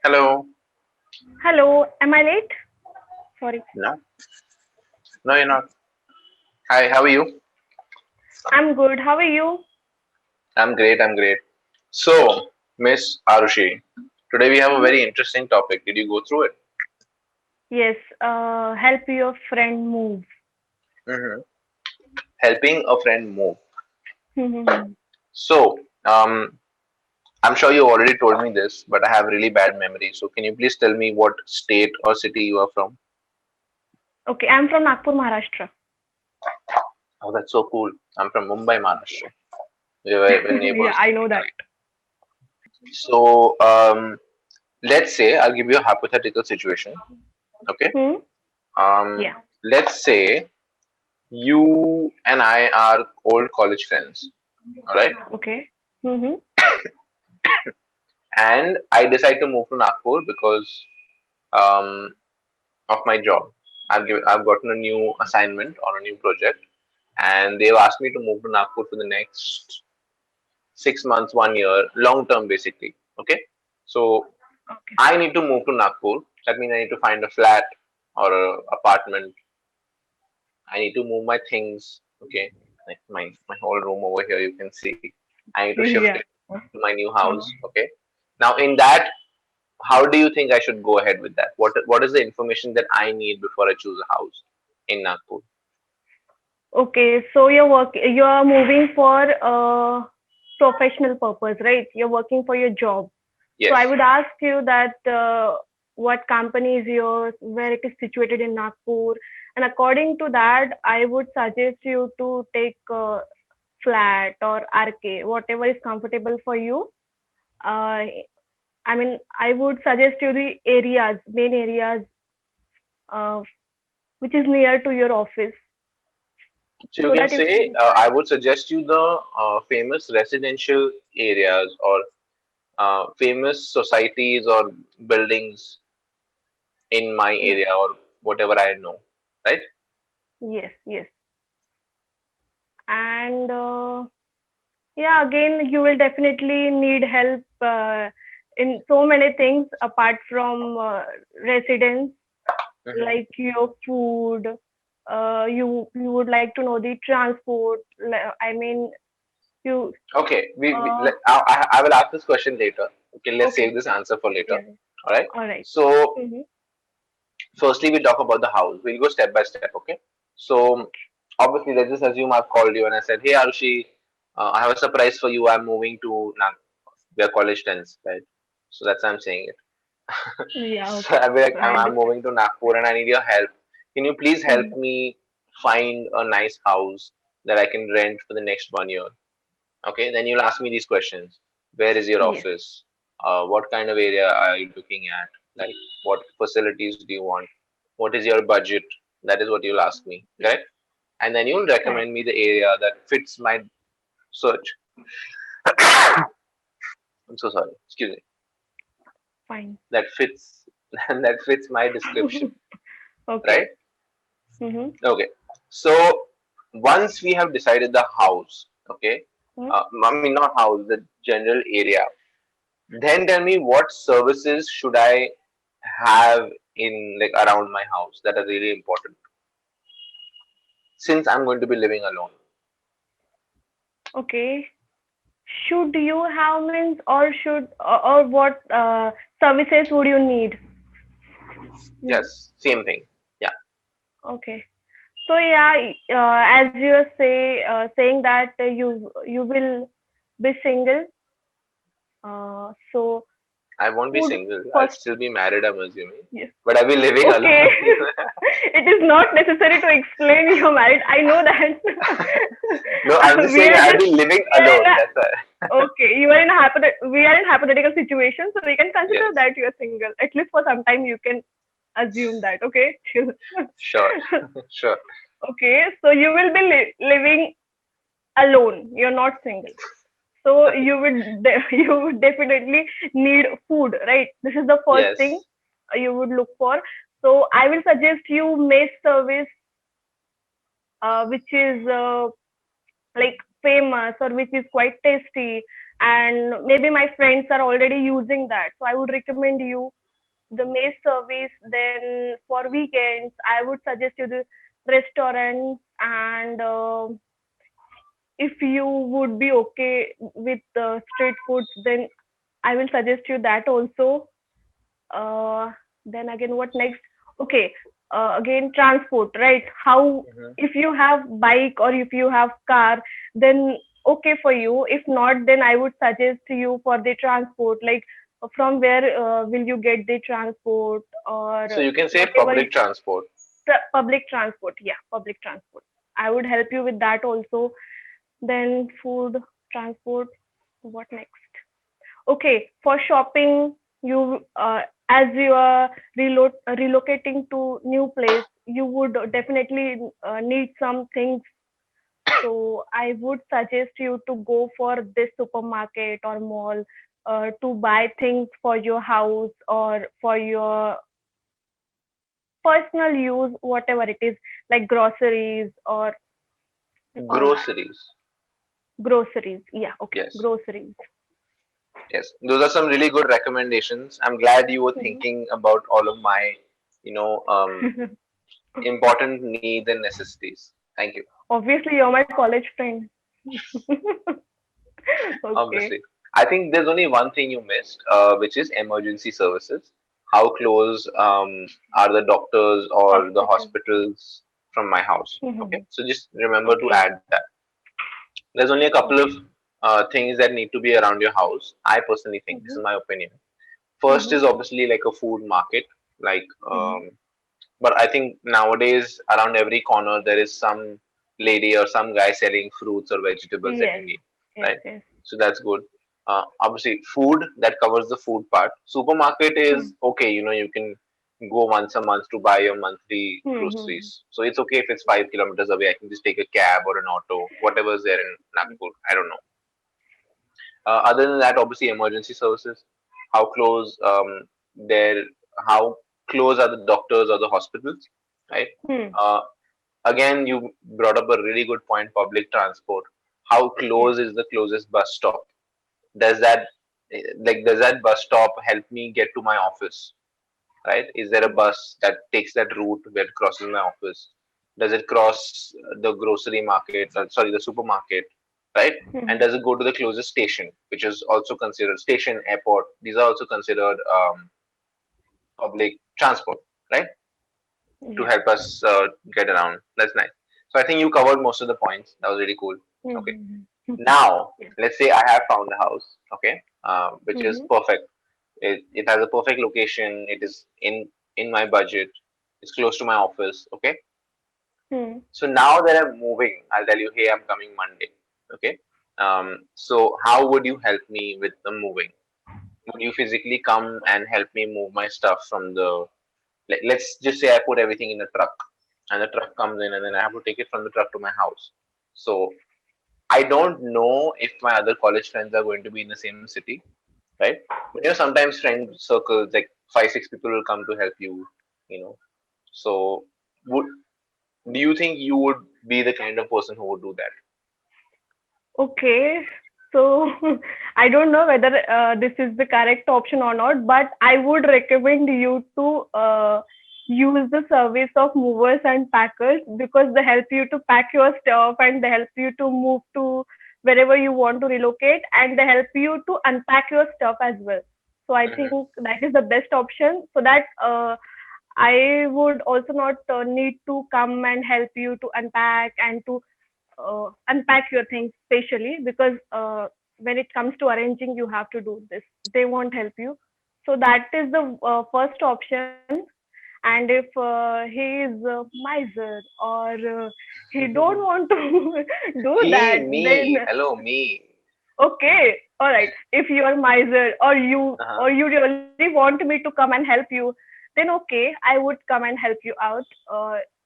Hello. Hello, am I late? Sorry. No, no, you're not. Hi, how are you? I'm good. How are you? I'm great. I'm great. So, Miss Arushi, today we have a Hmm. very interesting topic. Did you go through it? Yes, help your friend move. hmm Helping a friend move. Hmm. So, I'm sure you already told me this, but I have really bad memory. So, can you please tell me what state or city you are from? Okay, I'm from Nagpur, Maharashtra. Oh, that's so cool. I'm from Mumbai, Maharashtra. We're Yeah, neighbors I know that. technically. So, let's say I'll give you a hypothetical situation. Okay. Hmm? Um, Yeah. let's say you and I are old college friends, all right? Okay. Mm-hmm. And I decide to move to Nagpur because um, of my job. I've gotten a new assignment on a new project, and they've asked me to move to Nagpur for the next 6 months, 1 year, long term basically. Okay, so Okay. I need to move to Nagpur. That means I need to find a flat or a apartment. I need to move my things. Okay, like my whole room over here, you can see. I need to shift it Yeah. to my new house. Uh-huh. Okay. Now, in that, how do you think I should go ahead with that? What is the information that I need before I choose a house in Nagpur? Okay, so you're moving for professional purpose, right? You're working for your job. So I Yes. would ask you that what company is yours, where it is situated in Nagpur, and according to that, I would suggest you to take flat or RK, whatever is comfortable for you. Uh, I mean, I would suggest you the areas, main areas, uh, which is near to your office, So you so can that if say I would suggest you the famous residential areas or famous societies or buildings in my yeah, area or whatever I know, right? yes, yes, and yeah, again, you will definitely need help in so many things apart from residence, hmm like your food. You would like to know the transport. I mean, you. Okay, Uh, I will ask this question later. Okay, let's okay. save this answer for later. Yeah. All right. All right. So Mm-hmm. firstly, we talk about the house. We'll go step by step. Okay. So obviously, let's just assume I've called you and I said, "Hey, Arushi, I have a surprise for you. I'm moving to Nag. We are college friends, right?" So that's why I'm saying it. Yeah. So Okay. I'll be like, I I'm understand. moving to Nagpur and I need your help. Can you please help Mhm. me find a nice house that I can rent for the next 1 year? Okay, then you'll ask me these questions. Where is your Yes. office? What kind of area are you looking at? Like, what facilities do you want? What is your budget? That is what you'll ask me, right? And then you'll Correct. recommend me the area that fits my search. I'm so sorry. Excuse me. Fine. That fits that fits my description, right? Okay. Mm-hmm. Okay. So once we have decided the house, okay, I mean not house, the general area. Then tell me what services should I have in like around my house that are really important since I'm going to be living alone. Okay. Should you have means or what services would you need? Mm. Yes, same thing. Yeah. Okay. So yeah, as you saying that you will be single. So I won't be food single. I'll first. still be married, I'm assuming. Yes. But I'll be living Okay. alone. It is not necessary to explain you're married. I know that. No, I'm just We saying are I'll just be living we are in alone. a That's why. okay. We are in hypothetical situation, so we can consider Yes. that you are single. At least for some time, you can assume that. Okay. Sure. Sure. Okay. So you will be living alone. You're not single. So you would definitely need food, right? This is the first thing Yes. you would look for. So I will suggest you mess service, which is like famous or which is quite tasty. and maybe my friends are already using that. So I would recommend you the maid service. Then for weekends, I would suggest you the restaurants, and if you would be okay with street foods, then I will suggest you that also. Uh, then again, what next? Okay, again transport, right? How, Mhm. if you have bike or if you have car, then okay for you. If not, then I would suggest you for the transport. Like from where will you get the transport, So or you can say whatever public transport. public transport? Yeah, public transport. I would help you with that also. Then food, transport. What next? Okay, for shopping, you as you are relocating to new place, you would definitely need some things. So I would suggest you to go for this supermarket or mall to buy things for your house or for your personal use, whatever it is, like groceries or uh, Groceries. groceries. Yeah, okay, Yes. groceries. Yes. Those are some really good recommendations. I'm glad you were Mhm. thinking about all of my, you know, important needs and necessities. Thank you. Obviously, you're my college friend. Okay. Obviously. I think there's only one thing you missed, which is emergency services. How close are the doctors or the Hospital. hospitals from my house? Okay, Mhm. so just remember to Okay. add that. There's only a couple of Okay. things that need to be around your house. I personally think this is Mhm. my opinion. First Mhm. is obviously like a food market, like Mhm. but I think nowadays around every corner there is some lady or some guy selling fruits or vegetables that you Yes. need, Yes. right? Yes. So that's good. Obviously, food that covers the food part. Supermarket Hmm. is okay. You can go once a month to buy your monthly Hmm. Hmm. groceries. So it's okay if it's 5 kilometers away. I can just take a cab or an auto, whatever's there in Nagpur. I don't know. Other than that, obviously, emergency services. How close there? How close are the doctors or the hospitals? Right. Hmm. Uh, Again, you brought up a really good point. Public transport. How Yes. close is the closest bus stop? Does that does that bus stop help me get to my office? Right? Is there a Hmm. bus that takes that route where it crosses my office? Does it cross the grocery market? Sorry, the supermarket, right? And Hmm. does it go to the closest station, which is also considered station, airport? These are also considered public transport, right? To Yeah. help us get around. That's nice. So I think you covered most of the points. That was really cool. Okay. Hmm. Hmm. Now, Yeah. let's say I have found a house, okay, which is Hmm. perfect. It has a perfect location. It is in my budget. It's close to my office. Okay. Hmm. So now that I'm moving, I'll tell you, hey, I'm coming Monday. Okay. So how would you help me with the moving? Would you physically come and help me move my stuff from the? Let's just say I put everything in a truck, and the truck comes in, and then I have to take it from the truck to my house. So I don't know if my other college friends are going to be in the same city, right? But sometimes friend circles, like 5, 6 people will come to help you, you know. So, would do you think you would be the kind of person who would do that? Okay. So I don't know whether this is the correct option or not, but I would recommend you to use the service of movers and packers, because they help you to pack your stuff and they help you to move to wherever you want to relocate, and they help you to unpack your stuff as well. So I think Hmm. that is the best option, so that I would also not need to come and help you to unpack and to unpack your things spatially, because when it comes to arranging, you have to do this. They won't help you. So that is the first option. And if he is miser, or he don't want to do He, that, then me, hello, me. okay, all right. If you are miser, Uh-huh. or you really want me to come and help you, then okay, I would come and help you out.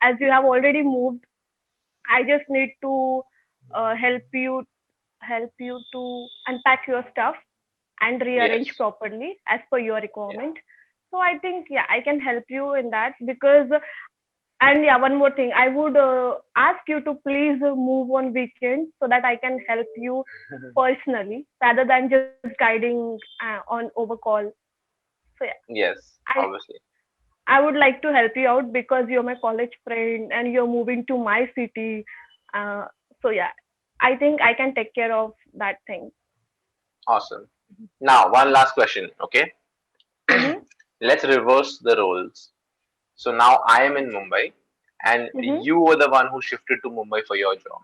As you have already moved, I just need to uh, help you help you to unpack your stuff and rearrange Yes. properly as per your Yeah. requirement. So I think, yeah, I can help you in that, because And yeah, one more thing. I would ask you to please move on weekends so that I can help you personally rather than just guiding on over call. So yeah, Yes, I obviously. I would like to help you out because you're my college friend and you're moving to my city. Uh, so yeah, I think I can take care of that thing. Awesome. Now, one last question. Okay, Mm-hmm. let's reverse the roles. So now I am in Mumbai, and Mm-hmm. you were the one who shifted to Mumbai for your job.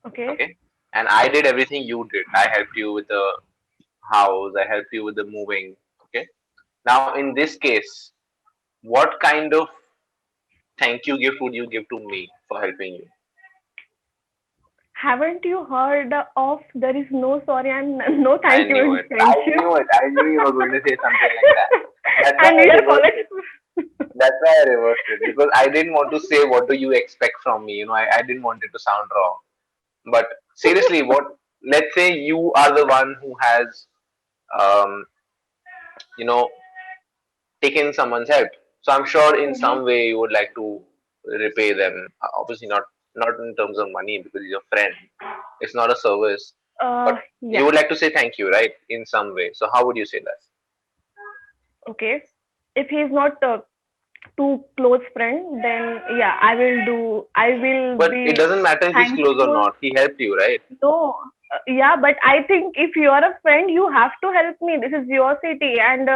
Okay. Okay, and I did everything you did. I helped you with the house. I helped you with the moving. Okay. Now, in this case, what kind of thank you gift would you give to me for helping you? Haven't you heard of there is no sorry and no I thank you knew in it. I friendship? knew it. I knew you were going to say something like that. That's why And I we are reversed college. it. That's why I reversed it because I didn't want to say what do you expect from me. I didn't want it to sound wrong. But seriously, what? Let's say you are the one who has, um, you know, taken someone's help. So I'm sure in Mm-hmm. some way you would like to repay them. Obviously, not in terms of money because he's your friend. It's not a service, but you Yeah. would like to say thank you, right? In some way. So how would you say that? Okay. If he is not too close friend, then yeah, I will do. I will But it be doesn't matter if he's close or thankful. not. He helped you, right? No, yeah, but I think if you are a friend, you have to help me. This is your city, and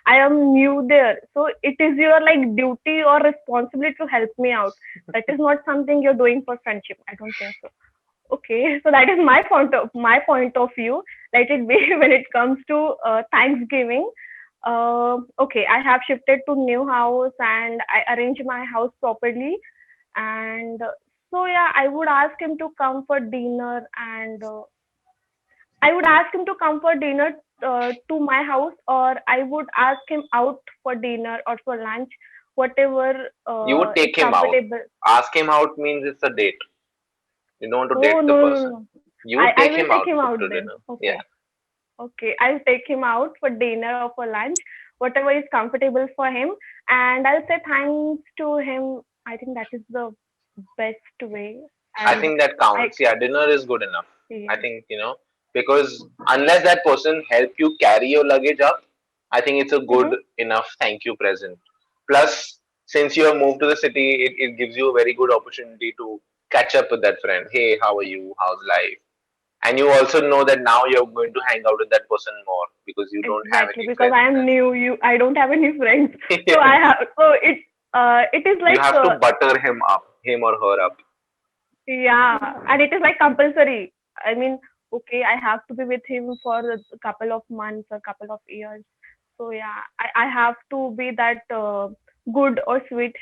I am new there, so it is your like duty or responsibility to help me out. That is not something you're doing for friendship. I don't think so. Okay, so that is my point of view. Let it be when it comes to Thanksgiving. Okay, I have shifted to new house and I arrange my house properly. And so yeah, I would ask him to come for dinner, and I would ask him to come for dinner to my house, or I would ask him out for dinner or for lunch, whatever You would is take him out. comfortable. Ask him out means it's a date. You don't want to Oh date the no, no, person. no! You I would I take will him take out him out to then. dinner. Yeah. Okay. Okay, I'll take him out for dinner or for lunch, whatever is comfortable for him, and I'll say thanks to him. I think that is the best way, I and think that I counts. Yeah, dinner is good enough. I yeah. think, because unless that person help you carry your luggage up, I think it's a good Mm-hmm. enough thank you present. Plus, since you have moved to the city, it gives you a very good opportunity to catch up with that friend. Hey, how are you? How's life? And you also know that now you're going to hang out with that person more because you don't have Exactly, any because friends I am new. I don't have any friends, so I there. have. So it is You like have to butter him up, him or her up. yeah, and it is like compulsory. I mean, okay, I have to be with him for a couple of months or couple of years. So yeah, I have to be that good or sweet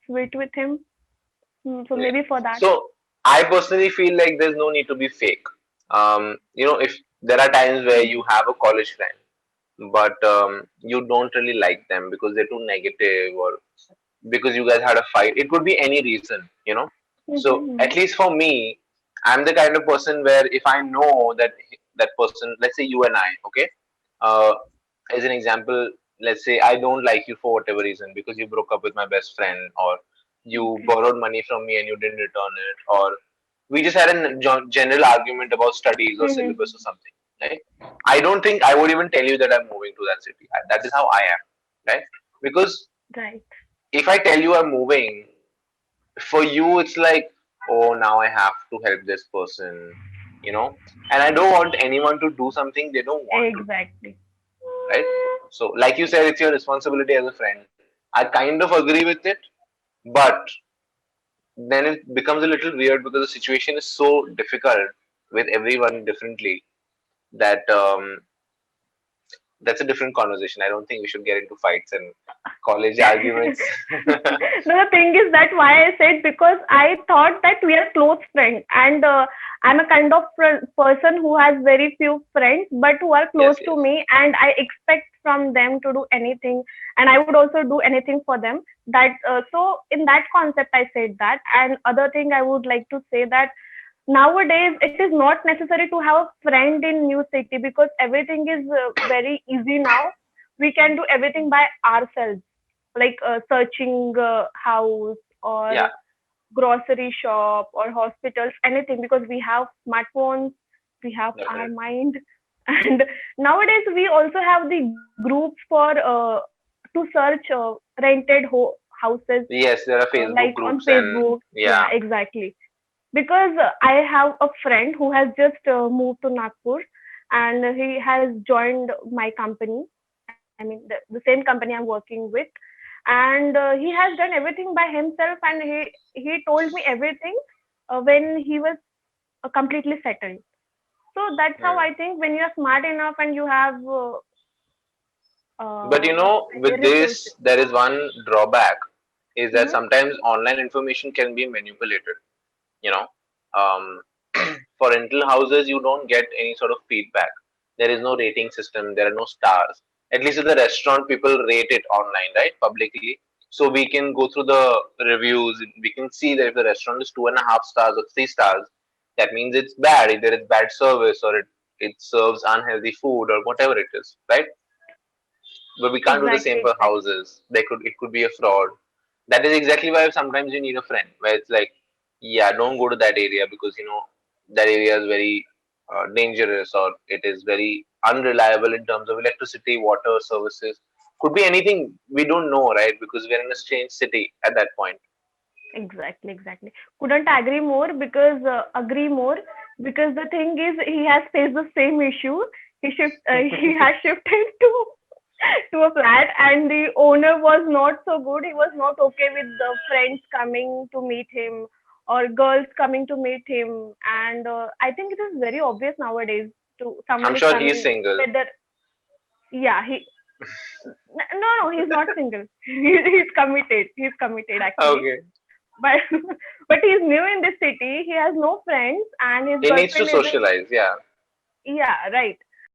with him. So Yeah. maybe for that. So I personally feel like there's no need to be fake. If there are times where you have a college friend, but you don't really like them because they're too negative or because you guys had a fight, it could be any reason. So Mm-hmm. at least for me, I'm the kind of person where if I know that that person, let's say you and I, okay, uh, as an example, let's say I don't like you for whatever reason because you broke up with my best friend, or you Okay. borrowed money from me and you didn't return it, or we just had a general argument about studies or Mm-hmm. syllabus or something, right? I don't think I would even tell you that I'm moving to that city. That is how I am, right? Because Right. if I tell you I'm moving, for you it's like, oh, now I have to help this person, you know, and I don't want anyone to do something they don't want to, Exactly. right? So, like you said, it's your responsibility as a friend. I kind of agree with it, but then it becomes a little weird because the situation is so difficult with everyone differently that that's a different conversation. I don't think we should get into fights and college arguments. No, the thing is that why I said because I thought that we are close friends, and I'm a kind of person who has very few friends, but who are close Yes, to yes. me, and I expect from them to do anything, and I would also do anything for them. That so in that concept, I said that, and other thing I would like to say that nowadays it is not necessary to have a friend in new city because everything is very easy now. We can do everything by ourselves, like searching house or Yeah, grocery shop or hospitals, anything, because we have smartphones, we have our definitely. mind. And nowadays we also have the groups for to search rented houses, Yes, there are like Facebook on groups and Facebook. Yeah, yeah. exactly. Because I have a friend who has just moved to Nagpur, and he has joined my company. I mean, the same company I'm working with, and he has done everything by himself, and he told me everything when he was completely settled. So that's how Hmm. I think, when you're smart enough and you have But what to say, with resources. this, there is one drawback is that Hmm. sometimes online information can be manipulated. You know, um, for rental houses, you don't get any sort of feedback. There is no rating system. There are no stars. At least at the restaurant, people rate it online, right, publicly. So we can go through the reviews. We can see that if the restaurant is 2.5 stars or 3 stars, that means it's bad. Either it's bad service or it serves unhealthy food or whatever it is, right? But we can't do the Exactly, same for exactly. houses. It could be a fraud. That is exactly why sometimes you need a friend, where it's like, yeah, don't go to that area because that area is very dangerous, or it is very unreliable in terms of electricity, water services. Could be anything, we don't know, right? Because we're in a strange city at that point. Exactly, exactly. Couldn't agree more, because the thing is, he has faced the same issue. He has shifted to a flat, and the owner was not so good. He was not okay with the friends coming to meet him or girls coming to meet him. And I think it is very obvious nowadays, to I'm someone is sure he's coming, single. whether, yeah, no, he's not single. He's committed. He's committed, actually. Okay. But but he's new in this city. He has no friends, and his He needs to girlfriend is in, socialize, yeah. yeah, right.